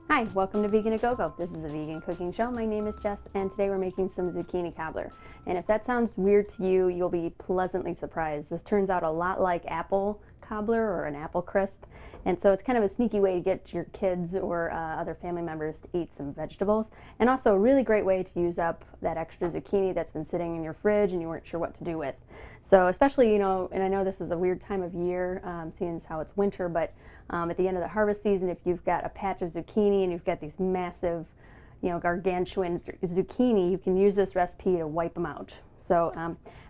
Hi, welcome to Vegan A Go-Go. This is a vegan cooking show. My name is Jess, and today we're making some zucchini cobbler. And if that sounds weird to you, you'll be pleasantly surprised. This turns out a lot like apple cobbler or an apple crisp. And so it's kind of a sneaky way to get your kids or other family members to eat some vegetables. And also a really great way to use up that extra zucchini that's been sitting in your fridge and you weren't sure what to do with. So especially, and I know this is a weird time of year, seeing as how it's winter, but at the end of the harvest season, if you've got a patch of zucchini and you've got these massive, gargantuan zucchini, you can use this recipe to wipe them out. So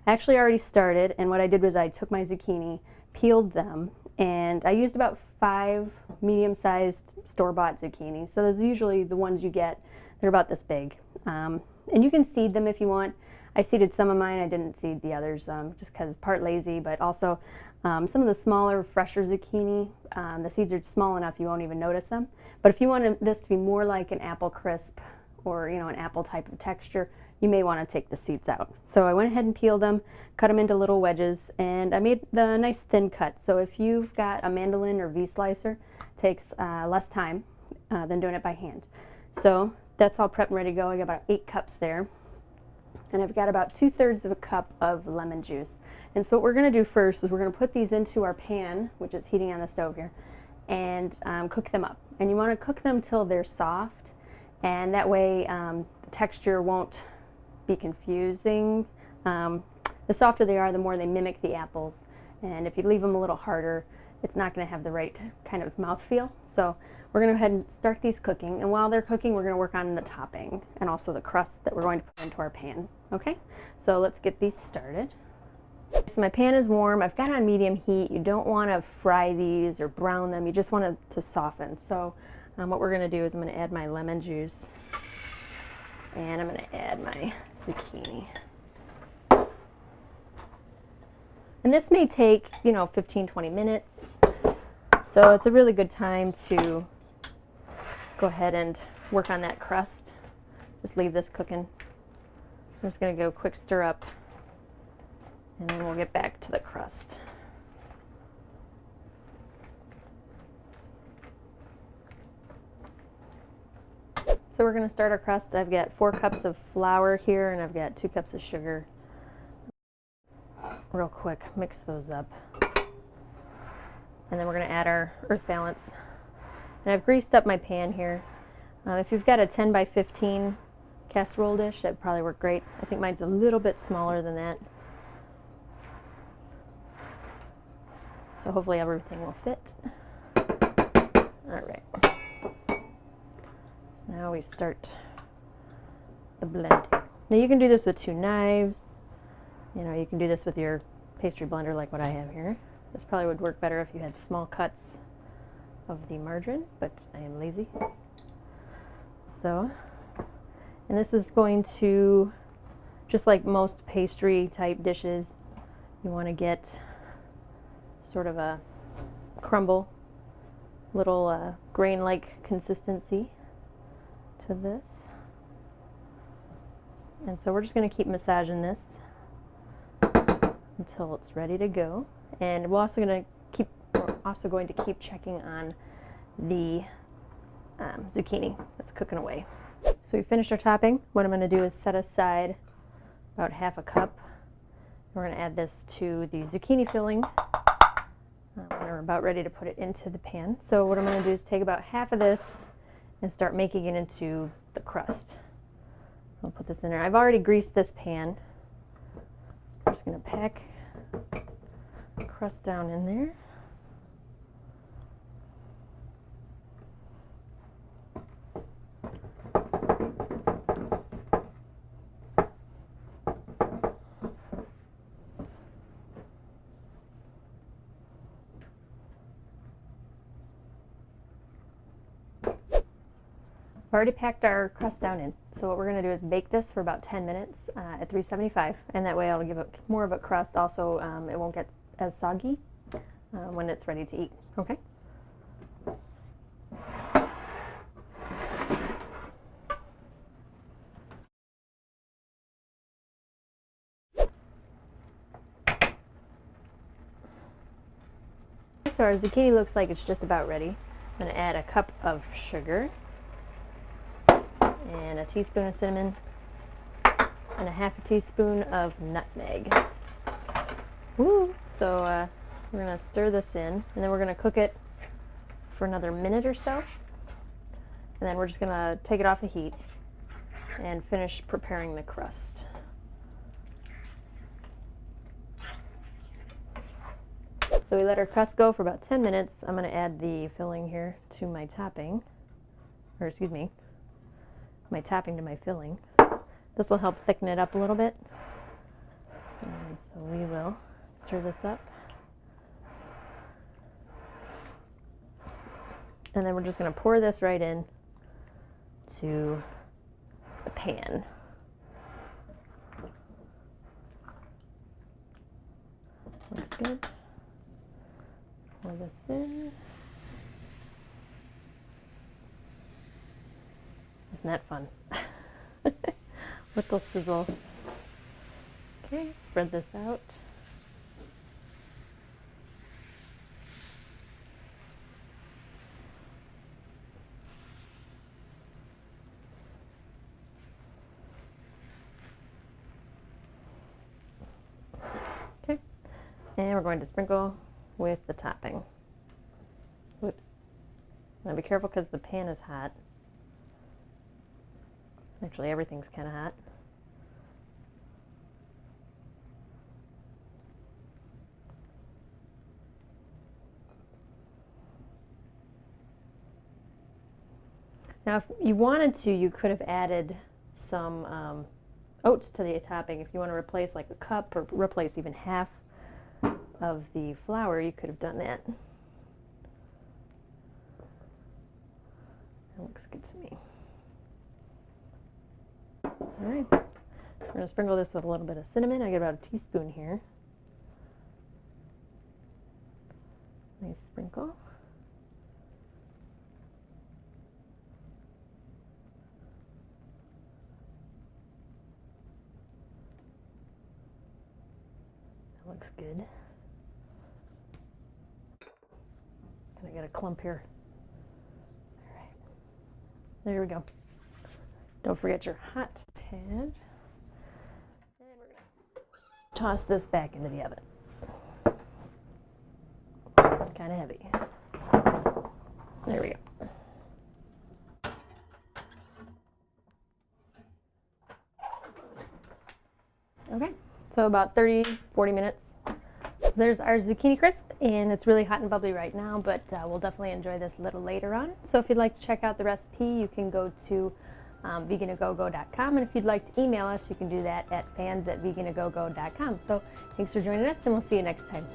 I actually already started, and what I did was I took my zucchini, peeled them, and I used about 5 medium-sized store-bought zucchini. So those are usually the ones you get. They're about this big. And you can seed them if you want. I seeded some of mine. I didn't seed the others just because part lazy, but also some of the smaller, fresher zucchini, the seeds are small enough you won't even notice them. But if you want this to be more like an apple crisp or an apple type of texture, you may want to take the seeds out. So I went ahead and peeled them, cut them into little wedges, and I made the nice thin cut. So if you've got a mandolin or V-slicer, it takes less time than doing it by hand. So that's all prepped and ready to go. I got about 8 cups there. And I've got about 2/3 of a cup of lemon juice. And so what we're going to do first is we're going to put these into our pan, which is heating on the stove here, and cook them up. And you want to cook them till they're soft, and that way the texture won't be confusing. The softer they are, the more they mimic the apples. And if you leave them a little harder, it's not going to have the right kind of mouthfeel. So we're going to go ahead and start these cooking, and while they're cooking we're going to work on the topping and also the crust that we're going to put into our pan. Okay, so let's get these started. So my pan is warm. I've got it on medium heat. You don't want to fry these or brown them. You just want it to soften. So what we're going to do is I'm going to add my lemon juice, and I'm going to add my zucchini. And this may take 15-20 minutes. So it's a really good time to go ahead and work on that crust. Just leave this cooking. I'm just going to go quick stir up, and then we'll get back to the crust. So we're going to start our crust. I've got 4 cups of flour here, and I've got 2 cups of sugar. Real quick, mix those up. And then we're going to add our earth balance. And I've greased up my pan here. If you've got a 10 by 15 casserole dish, that would probably work great. I think mine's a little bit smaller than that. So hopefully everything will fit. Alright. So now we start the blending. Now you can do this with 2 knives. You can do this with your pastry blender like what I have here. This probably would work better if you had small cuts of the margarine, but I am lazy. So, and this is going to, just like most pastry type dishes, you want to get sort of a crumble, little grain-like consistency to this. And so we're just going to keep massaging this until it's ready to go. And we're also going to keep checking on the zucchini that's cooking away. So we finished our topping. What I'm going to do is set aside about half a cup. We're going to add this to the zucchini filling. We're about ready to put it into the pan. So what I'm going to do is take about half of this and start making it into the crust. I'll put this in there. I've already greased this pan. I'm just going to pack the crust down in there. I've already packed our crust down in. So what we're going to do is bake this for about 10 minutes at 375, and that way I'll give it more of a crust. Also, it won't get as soggy when it's ready to eat. Okay? So our zucchini looks like it's just about ready. I'm going to add a cup of sugar. and a teaspoon of cinnamon, and a half a teaspoon of nutmeg. Woo! So we're going to stir this in, and then we're going to cook it for another minute or so. And then we're just going to take it off the heat and finish preparing the crust. So we let our crust go for about 10 minutes. I'm going to add the filling here to my topping, or excuse me, my topping to my filling. This will help thicken it up a little bit. And so we will stir this up. And then we're just going to pour this right in to the pan. Looks good. Pour this in. Isn't that fun? Little sizzle. Okay, spread this out. Okay, and we're going to sprinkle with the topping. Whoops. Now be careful because the pan is hot. Actually, everything's kind of hot. Now, if you wanted to, you could have added some oats to the topping. If you want to replace like a cup or replace even half of the flour, you could have done that. That looks good to me. All right, we're going to sprinkle this with a little bit of cinnamon. I get about a teaspoon here. Nice sprinkle. That looks good. Can I get a clump here? All right, there we go. Don't forget your hot pad. And we're going to toss this back into the oven. Kind of heavy. There we go. Okay, so about 30-40 minutes. There's our zucchini crisp, and it's really hot and bubbly right now, but we'll definitely enjoy this a little later on. So if you'd like to check out the recipe, you can go to veganagogo.com, and if you'd like to email us, you can do that at fans@veganagogo.com. So thanks for joining us, and we'll see you next time.